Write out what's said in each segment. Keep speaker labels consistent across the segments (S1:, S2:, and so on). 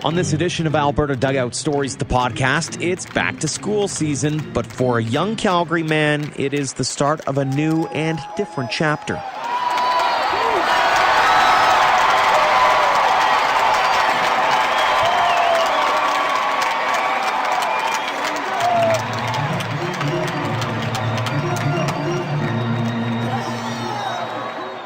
S1: On this edition of Alberta Dugout Stories, the podcast, it's back to school season, but for a young Calgary man, it is the start of a new and different chapter.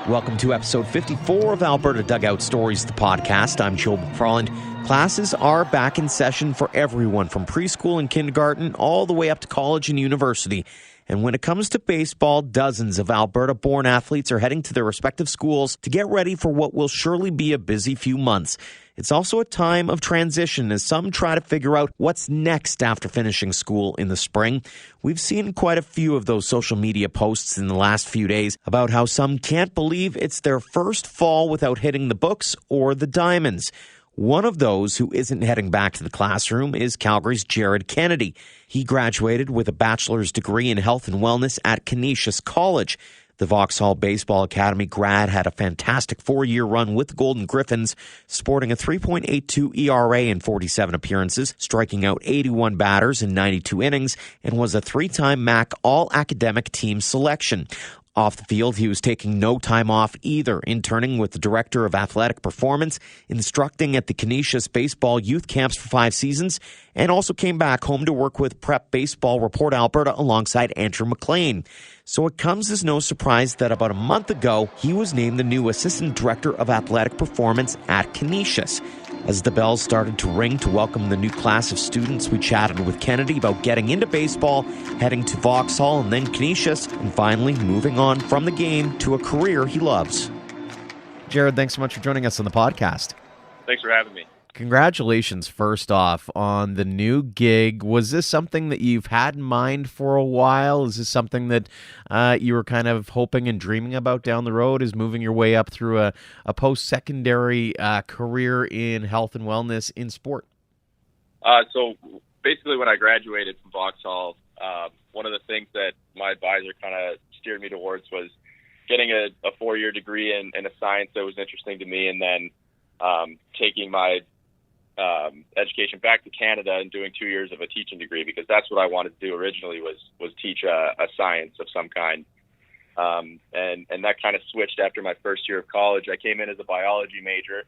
S1: Welcome to episode 54 of Alberta Dugout Stories, the podcast. I'm Joe McFarland. Classes are back in session for everyone from preschool and kindergarten all the way up to college and university. And when it comes to baseball, dozens of Alberta-born athletes are heading to their respective schools to get ready for what will surely be a busy few months. It's also a time of transition as some try to figure out what's next after finishing school in the spring. We've seen quite a few of those social media posts in the last few days about how some can't believe it's their first fall without hitting the books or the diamonds. One of those who isn't heading back to the classroom is Calgary's Jared Kennedy. He graduated with a bachelor's degree in health and wellness at Canisius College. The Vauxhall Baseball Academy grad had a fantastic 4-year run with the Golden Griffins, sporting a 3.82 ERA in 47 appearances, striking out 81 batters in 92 innings, and was a 3-time MAC All-Academic Team selection. Off the field, he was taking no time off either, interning with the Director of Athletic Performance, instructing at the Canisius Baseball Youth Camps for 5 seasons, and also came back home to work with Prep Baseball Report Alberta alongside Andrew McLean. So it comes as no surprise that about a month ago, he was named the new Assistant Director of Athletic Performance at Canisius. As the bells started to ring to welcome the new class of students, we chatted with Kennedy about getting into baseball, heading to Vauxhall and then Canisius, and finally moving on from the game to a career he loves. Jared, thanks so much for joining us on the podcast.
S2: Thanks for having me.
S1: Congratulations, first off, on the new gig. Was this something that you've had in mind for a while? Is this something that you were kind of hoping and dreaming about down the road, is moving your way up through a post-secondary career in health and wellness in sport?
S2: So basically when I graduated from Vauxhall, one of the things that my advisor kind of steered me towards was getting a 4-year degree in a science that was interesting to me, and then taking my education back to Canada and doing 2 years of a teaching degree, because that's what I wanted to do originally, was teach a science of some kind. And that kind of switched after my first year of college. I came in as a biology major,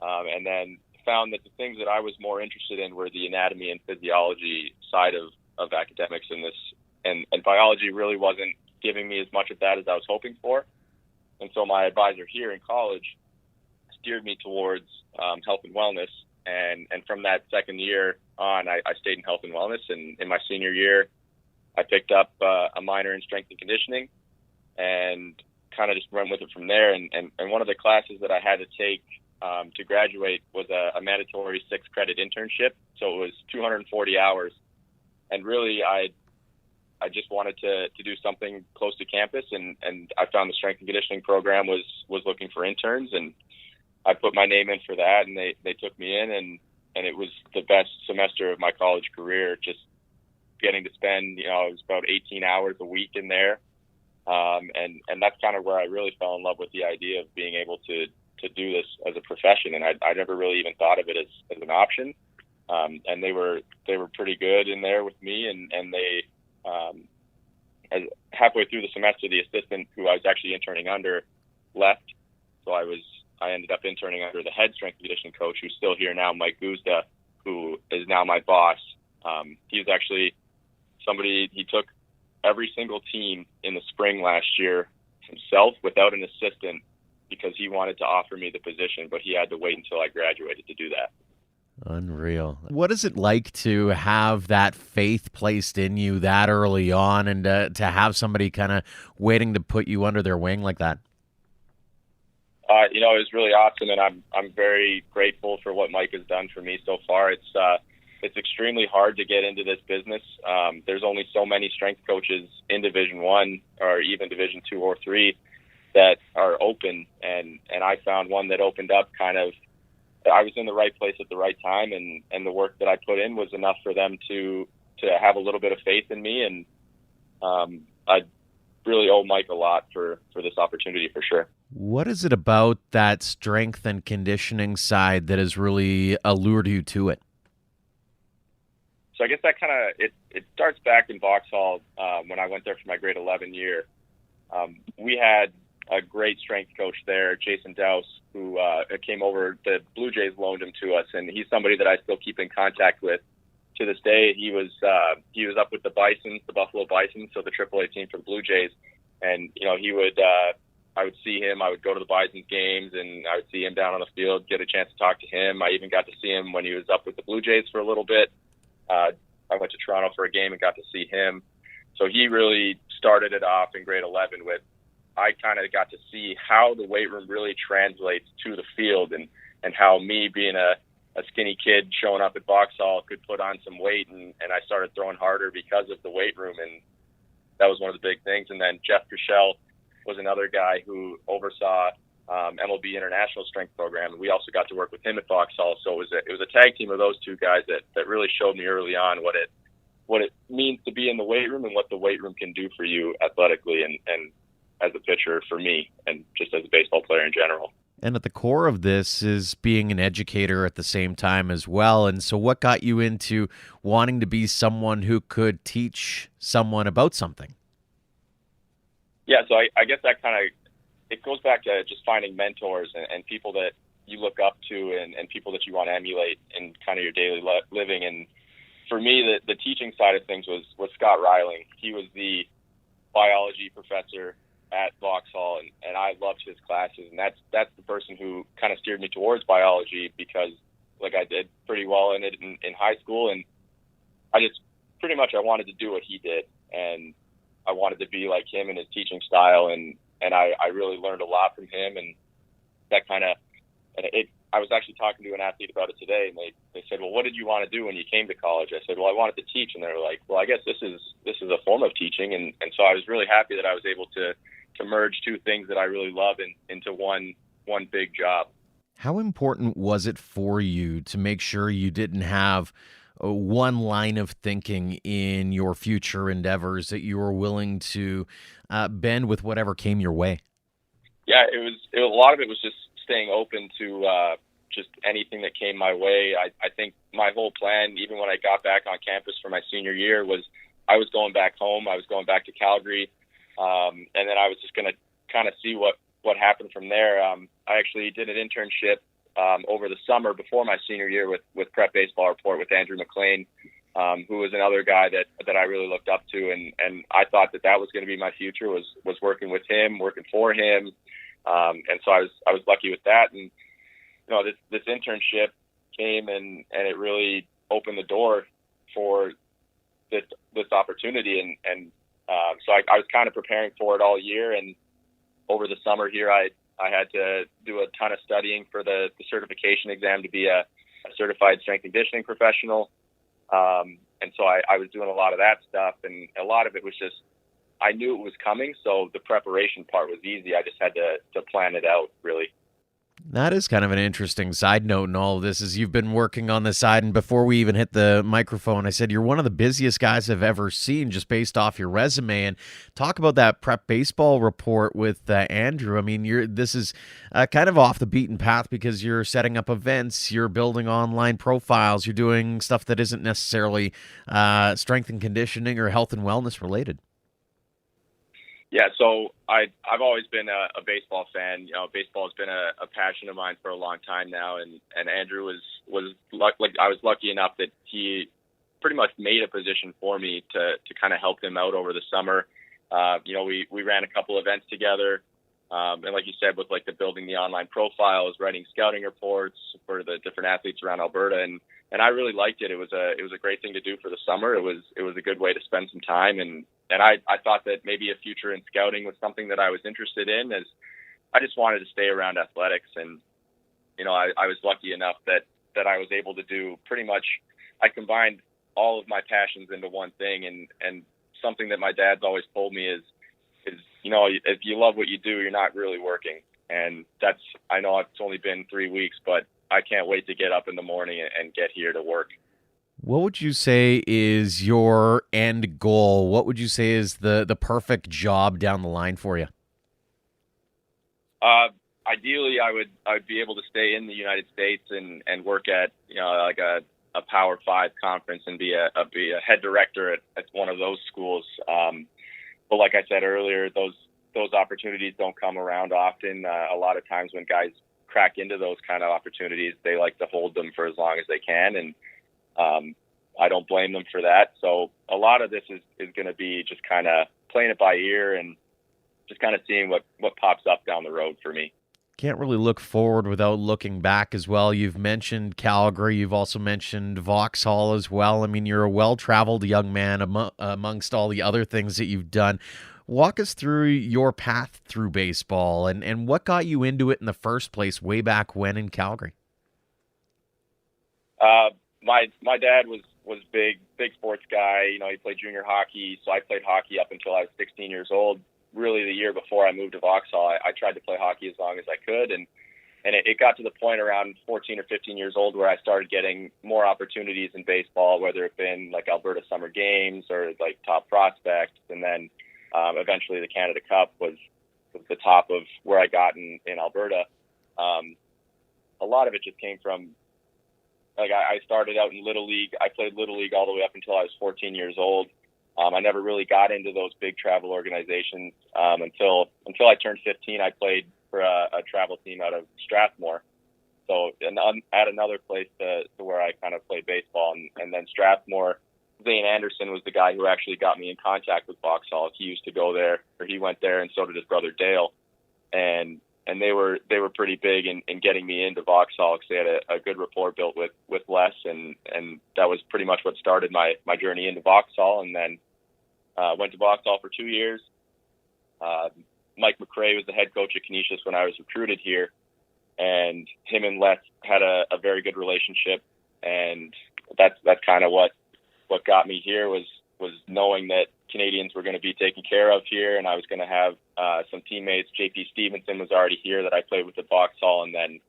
S2: and then found that the things that I was more interested in were the anatomy and physiology side of academics in this, and biology really wasn't giving me as much of that as I was hoping for. And so my advisor here in college steered me towards health and wellness. And from that second year on, I stayed in health and wellness. And in my senior year, I picked up a minor in strength and conditioning and kind of just went with it from there. And one of the classes that I had to take to graduate was a mandatory 6-credit internship. So it was 240 hours. And really, I just wanted to do something close to campus. And I found the strength and conditioning program was looking for interns, and I put my name in for that, and they took me in, and it was the best semester of my college career, just getting to spend, it was about 18 hours a week in there. And that's kind of where I really fell in love with the idea of being able to do this as a profession. And I never really even thought of it as an option. And they were pretty good in there with me, and they, as halfway through the semester, the assistant who I was actually interning under left. So I ended up interning under the head strength and conditioning coach, who's still here now, Mike Guzda, who is now my boss. He's actually somebody, he took every single team in the spring last year himself without an assistant, because he wanted to offer me the position, but he had to wait until I graduated to do that.
S1: Unreal. What is it like to have that faith placed in you that early on, and to have somebody kind of waiting to put you under their wing like that?
S2: It was really awesome, and I'm very grateful for what Mike has done for me so far. It's extremely hard to get into this business. There's only so many strength coaches in Division I or even Division II or III that are open, and I found one that opened up kind of. I was in the right place at the right time, and the work that I put in was enough for them to have a little bit of faith in me, and really owe Mike a lot for this opportunity for sure.
S1: What is it about that strength and conditioning side that has really allured you to it?
S2: So I guess that kind of it starts back in Vauxhall when I went there for my grade 11 year. We had a great strength coach there, Jason Dowse, who came over. The Blue Jays loaned him to us, and he's somebody that I still keep in contact with to this day. He was up with the Bisons, the Buffalo Bisons, so the AAA team for the Blue Jays, and he would. I would see him. I would go to the Bisons games, and I would see him down on the field, get a chance to talk to him. I even got to see him when he was up with the Blue Jays for a little bit. I went to Toronto for a game and got to see him. So he really started it off in grade 11 with, I kind of got to see how the weight room really translates to the field, and how me being a skinny kid showing up at Vauxhall could put on some weight, and I started throwing harder because of the weight room, and that was one of the big things. And then Jeff Cushell was another guy who oversaw MLB International Strength Program, and we also got to work with him at Vauxhall. So it was a tag team of those two guys that really showed me early on what it means to be in the weight room and what the weight room can do for you athletically and as a pitcher for me, and just as a baseball player in general.
S1: And at the core of this is being an educator at the same time as well. And so what got you into wanting to be someone who could teach someone about something?
S2: Yeah, so I guess that kind of, it goes back to just finding mentors and people that you look up to and people that you want to emulate in kind of your daily living. And for me, the teaching side of things was Scott Reiling. He was the biology professor at Vauxhall, and I loved his classes. And that's the person who kind of steered me towards biology, because I did pretty well in it in high school. And I just pretty much I wanted to do what he did. And I wanted to be like him in his teaching style, and I really learned a lot from him, and that kind of, I was actually talking to an athlete about it today, and they said, well, what did you want to do when you came to college? I said, well, I wanted to teach, and they were like, well, I guess this is a form of teaching, and so I was really happy that I was able to merge two things that I really love into one big job.
S1: How important was it for you to make sure you didn't have one line of thinking in your future endeavors, that you were willing to bend with whatever came your way?
S2: Yeah, a lot of it was just staying open to just anything that came my way. I think my whole plan, even when I got back on campus for my senior year, was I was going back home. I was going back to Calgary, and then I was just going to kind of see what happened from there. I actually did an internship over the summer before my senior year with Prep Baseball Report with Andrew McLean, who was another guy that I really looked up to, and I thought that was going to be my future, was working with him, working for him, and so I was lucky with that. And this internship came and it really opened the door for this opportunity, and so I was kind of preparing for it all year. And over the summer here, I had to do a ton of studying for the certification exam to be a certified strength and conditioning professional. And so I was doing a lot of that stuff, and a lot of it was just, I knew it was coming, so the preparation part was easy. I just had to plan it out, really.
S1: That is kind of an interesting side note in all of this, is you've been working on the side, and before we even hit the microphone, I said you're one of the busiest guys I've ever seen just based off your resume. And talk about that Prep Baseball Report with Andrew. I mean, this is kind of off the beaten path, because you're setting up events, you're building online profiles, you're doing stuff that isn't necessarily strength and conditioning or health and wellness related.
S2: Yeah, so I've always been a baseball fan. Baseball has been a passion of mine for a long time now, and Andrew was I was lucky enough that he pretty much made a position for me to kind of help him out over the summer. We ran a couple events together, and like you said, with the building the online profiles, writing scouting reports for the different athletes around Alberta, and I really liked it. It was a great thing to do for the summer. It was a good way to spend some time, and I thought that maybe a future in scouting was something that I was interested in, as I just wanted to stay around athletics. And, I was lucky enough that I was able to do pretty much, I combined all of my passions into one thing. And something that my dad's always told me is, if you love what you do, you're not really working. And I know it's only been 3 weeks, but I can't wait to get up in the morning and get here to work.
S1: What would you say is your end goal? What would you say is the perfect job down the line for you?
S2: Ideally, I would be able to stay in the United States and work at like a Power Five conference and be a head director at one of those schools. But like I said earlier, those opportunities don't come around often. A lot of times when guys crack into those kind of opportunities, they like to hold them for as long as they can, and I don't blame them for that. So a lot of this is going to be just kind of playing it by ear and just kind of seeing what pops up down the road for me.
S1: Can't really look forward without looking back as well. You've mentioned Calgary. You've also mentioned Vauxhall as well. I mean, you're a well-traveled young man amongst all the other things that you've done. Walk us through your path through baseball and what got you into it in the first place way back when in Calgary.
S2: My dad was big sports guy. You know, he played junior hockey, so I played hockey up until I was 16 years old. Really, the year before I moved to Vauxhall, I tried to play hockey as long as I could, and it got to the point around 14 or 15 years old where I started getting more opportunities in baseball, whether it been like Alberta Summer Games or like top prospects, and then eventually the Canada Cup was the top of where I got in Alberta. A lot of it just came from, like, I started out in Little League. I played Little League all the way up until I was 14 years old. I never really got into those big travel organizations until I turned 15. I played for a travel team out of Strathmore. So and at another place to where I kind of played baseball. And then Strathmore, Zane Anderson was the guy who actually got me in contact with Vauxhall. He used to go there, or he went there, and so did his brother Dale. And they were pretty big in getting me into Vauxhall because they had a good rapport built with Les, and that was pretty much what started my journey into Vauxhall. And then went to Vauxhall for 2 years. Mike McRae was the head coach at Canisius when I was recruited here, and him and Les had a very good relationship, and that's kind of what got me here was knowing that Canadians were going to be taken care of here, and I was going to have some teammates. JP Stevenson was already here that I played with at Vauxhall, and then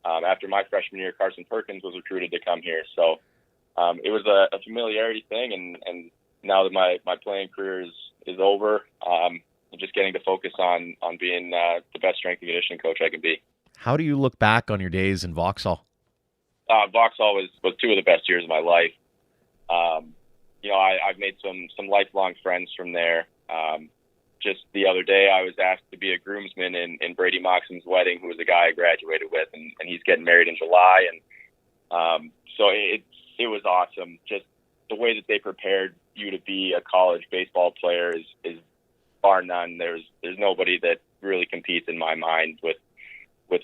S2: after my freshman year, Carson Perkins was recruited to come here. So it was a familiarity thing, and now that my playing career is over, I'm just getting to focus on being the best strength and conditioning coach I can be.
S1: How do you look back on your days in Vauxhall?
S2: Vauxhall was two of the best years of my life. I've made some lifelong friends from there. Just the other day, I was asked to be a groomsman in Brady Moxon's wedding, who was a guy I graduated with, and he's getting married in July. And so it was awesome. Just the way that they prepared you to be a college baseball player is bar none. There's nobody that really competes in my mind with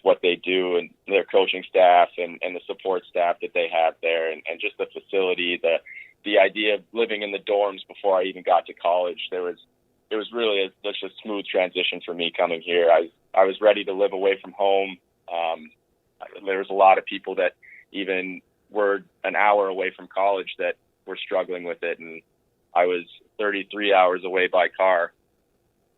S2: what they do, and their coaching staff and the support staff that they have there, and just the facility, the idea of living in the dorms before I even got to college. It was really such a smooth transition for me coming here. I was ready to live away from home. There was a lot of people that even were an hour away from college that were struggling with it, and I was 33 hours away by car.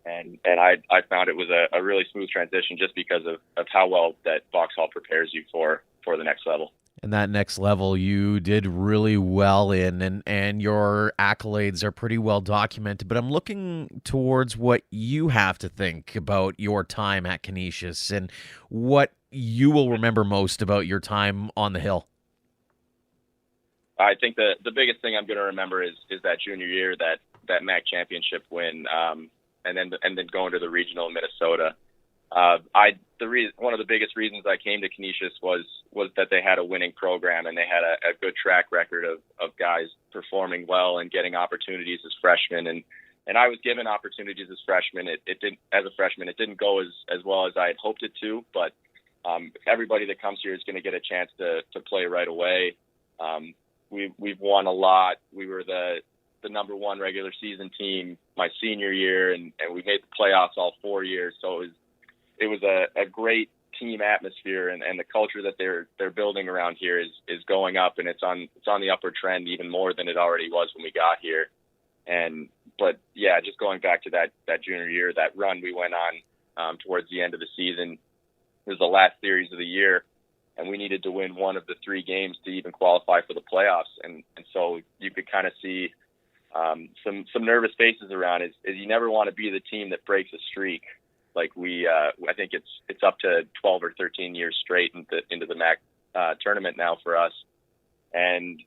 S2: And I found it was a really smooth transition just because of how well that Vauxhall prepares you for the next level.
S1: And that next level you did really well in, and your accolades are pretty well documented. But I'm looking towards what you have to think about your time at Canisius and what you will remember most about your time on the Hill.
S2: I think the biggest thing I'm going to remember is that junior year, that MAC championship win, and then going to the regional in Minnesota. One of the biggest reasons I came to Canisius was that they had a winning program, and they had a good track record of guys performing well and getting opportunities as freshmen. And I was given opportunities as freshmen. As a freshman, it didn't go as well as I had hoped it to, but everybody that comes here is going to get a chance to play right away. We've won a lot. We were the number one regular season team my senior year, and we made the playoffs all 4 years. So it was a great team atmosphere, and the culture that they're building around here is going up, and it's on the upward trend even more than it already was when we got here. But yeah, just going back to that junior year, that run we went on towards the end of the season, it was the last series of the year. and we needed to win one of the 3 games to even qualify for the playoffs. And so you could kind of see some nervous faces around. Is you never want to be the team that breaks a streak. Like I think it's up to 12 or 13 years straight into the MAC tournament now for us, and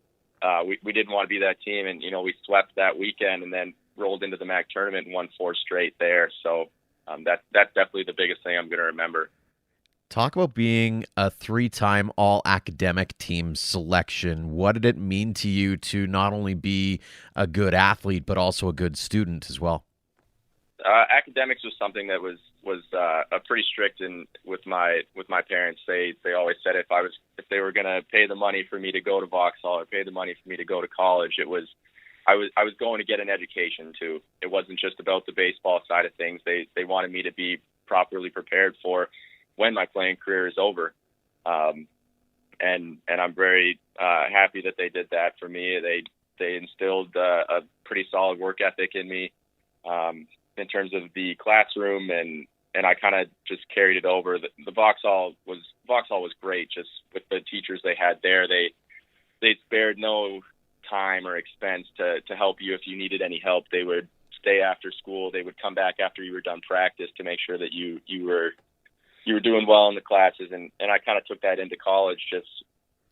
S2: we didn't want to be that team. And we swept that weekend, and then rolled into the MAC tournament and won 4 straight there. So that's definitely the biggest thing I'm going to remember.
S1: Talk about being a 3-time all-academic team selection. What did it mean to you to not only be a good athlete, but also a good student as well?
S2: Academics was something that was pretty strict with my parents. They always said if they were going to pay the money for me to go to Vauxhall or pay the money for me to go to college, I was going to get an education too. It wasn't just about the baseball side of things. They wanted me to be properly prepared for when my playing career is over. And I'm very happy that they did that for me. They instilled a pretty solid work ethic in me in terms of the classroom, and I kind of just carried it over. The Vauxhall was great, just with the teachers they had there. They spared no time or expense to help you if you needed any help. They would stay after school. They would come back after you were done practice to make sure that you were doing well in the classes, and I kind of took that into college just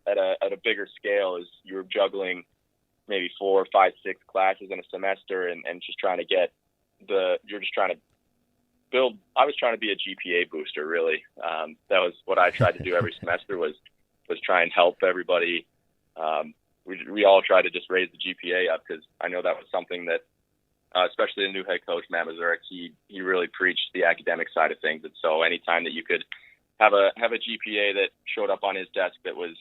S2: at a bigger scale, as you were juggling maybe 4, 5, 6 classes in a semester, and just trying to get you're just trying to build. I was trying to be a GPA booster, really. That was what I tried to do every semester was try and help everybody. We all tried to just raise the GPA up, because I know that was something that, especially the new head coach, Matt Mazurek, he really preached the academic side of things. And so anytime that you could have a GPA that showed up on his desk that was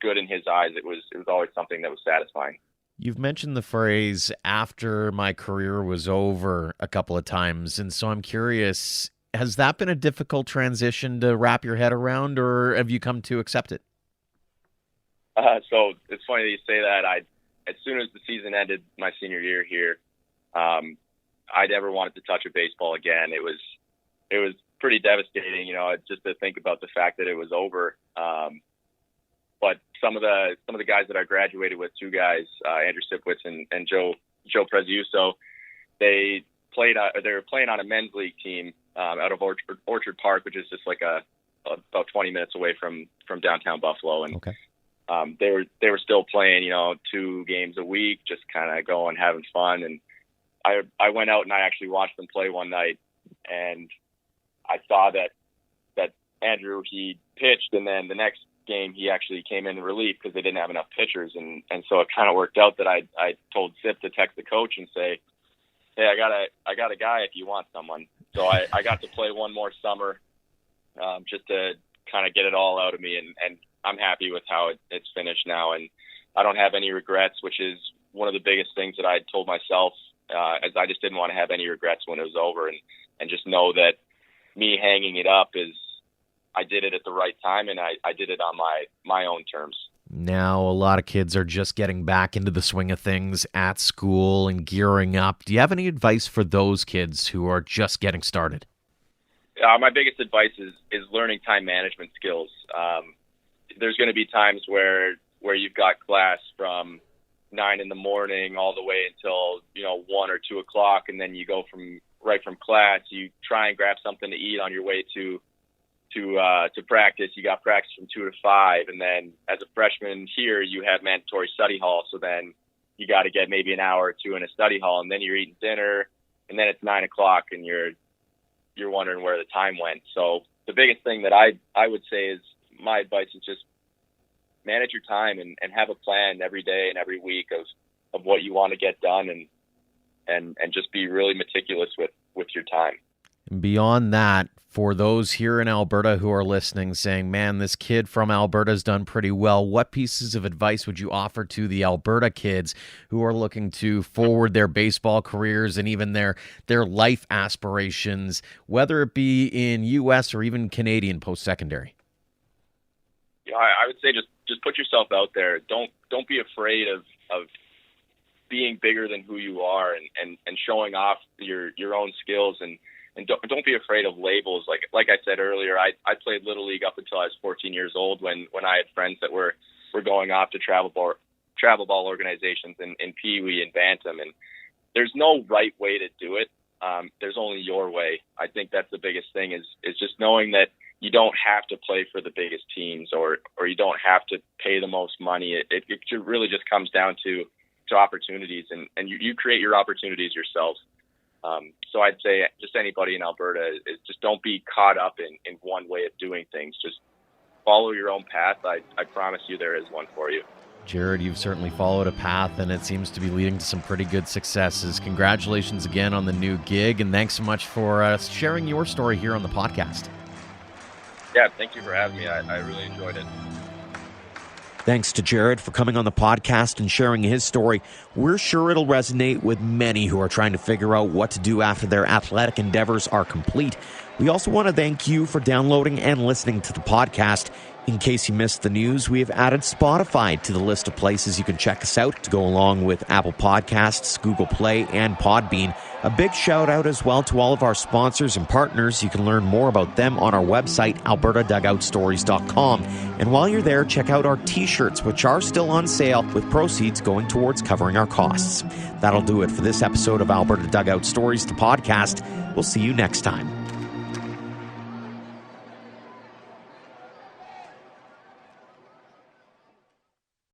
S2: good in his eyes, it was always something that was satisfying.
S1: You've mentioned the phrase "after my career was over" a couple of times, and so I'm curious, has that been a difficult transition to wrap your head around, or have you come to accept it?
S2: So it's funny that you say that. As soon as the season ended my senior year here, I never wanted to touch a baseball again. It was pretty devastating, just to think about the fact that it was over. But some of the guys that I graduated with, 2 guys, Andrew Sipwitz and Joe Prezioso, they were playing on a men's league team out of Orchard Park, which is just like about 20 minutes away from downtown Buffalo. And
S1: okay.
S2: They were still playing, 2 games a week, just kind of going, having fun. And I went out and I actually watched them play one night, and I saw that Andrew, he pitched, and then the next game he actually came in relief because they didn't have enough pitchers, and so it kind of worked out that I told Sip to text the coach and say, hey, I got a guy if you want someone. So I got to play one more summer, just to kind of get it all out of me, and I'm happy with how it's finished now, and I don't have any regrets, which is one of the biggest things that I told myself, as I just didn't want to have any regrets when it was over, and just know that me hanging it up is, I did it at the right time, and I did it on my own terms.
S1: Now, a lot of kids are just getting back into the swing of things at school and gearing up. Do you have any advice for those kids who are just getting started?
S2: My biggest advice is learning time management skills. There's going to be times where you've got class from 9 in the morning all the way until 1 or 2 o'clock, and then you go right from class. You try and grab something to eat on your way to practice. You got practice from 2 to 5, and then as a freshman here, you have mandatory study hall. So then you got to get maybe an hour or 2 in a study hall, and then you're eating dinner, and then it's 9 o'clock, and you're wondering where the time went. So the biggest thing that I would say is, my advice is just manage your time and have a plan every day and every week of what you want to get done, and just be really meticulous with your time.
S1: And beyond that, for those here in Alberta who are listening saying, man, this kid from Alberta has done pretty well, what pieces of advice would you offer to the Alberta kids who are looking to forward their baseball careers and even their life aspirations, whether it be in U.S. or even Canadian post-secondary?
S2: I would say just put yourself out there. Don't be afraid of being bigger than who you are and showing off your own skills and don't be afraid of labels. Like I said earlier, I played Little League up until I was 14 years old when I had friends that were going off to travel ball organizations in Pee Wee and Bantam, and there's no right way to do it. There's only your way. I think that's the biggest thing is just knowing that you don't have to play for the biggest teams or you don't have to pay the most money. It really just comes down to opportunities, and you create your opportunities yourself. So I'd say just anybody in Alberta is just don't be caught up in one way of doing things. Just follow your own path. I promise you there is one for you.
S1: Jared, you've certainly followed a path, and it seems to be leading to some pretty good successes. Congratulations again on the new gig, and thanks so much for sharing your story here on the podcast.
S2: Yeah, thank you for having me. I really enjoyed it.
S1: Thanks to Jared for coming on the podcast and sharing his story. We're sure it'll resonate with many who are trying to figure out what to do after their athletic endeavors are complete. We also want to thank you for downloading and listening to the podcast. In case you missed the news, we have added Spotify to the list of places you can check us out to go along with Apple Podcasts, Google Play, and Podbean. A big shout out as well to all of our sponsors and partners. You can learn more about them on our website, albertadugoutstories.com. And while you're there, check out our t-shirts, which are still on sale, with proceeds going towards covering our costs. That'll do it for this episode of Alberta Dugout Stories, the podcast. We'll see you next time.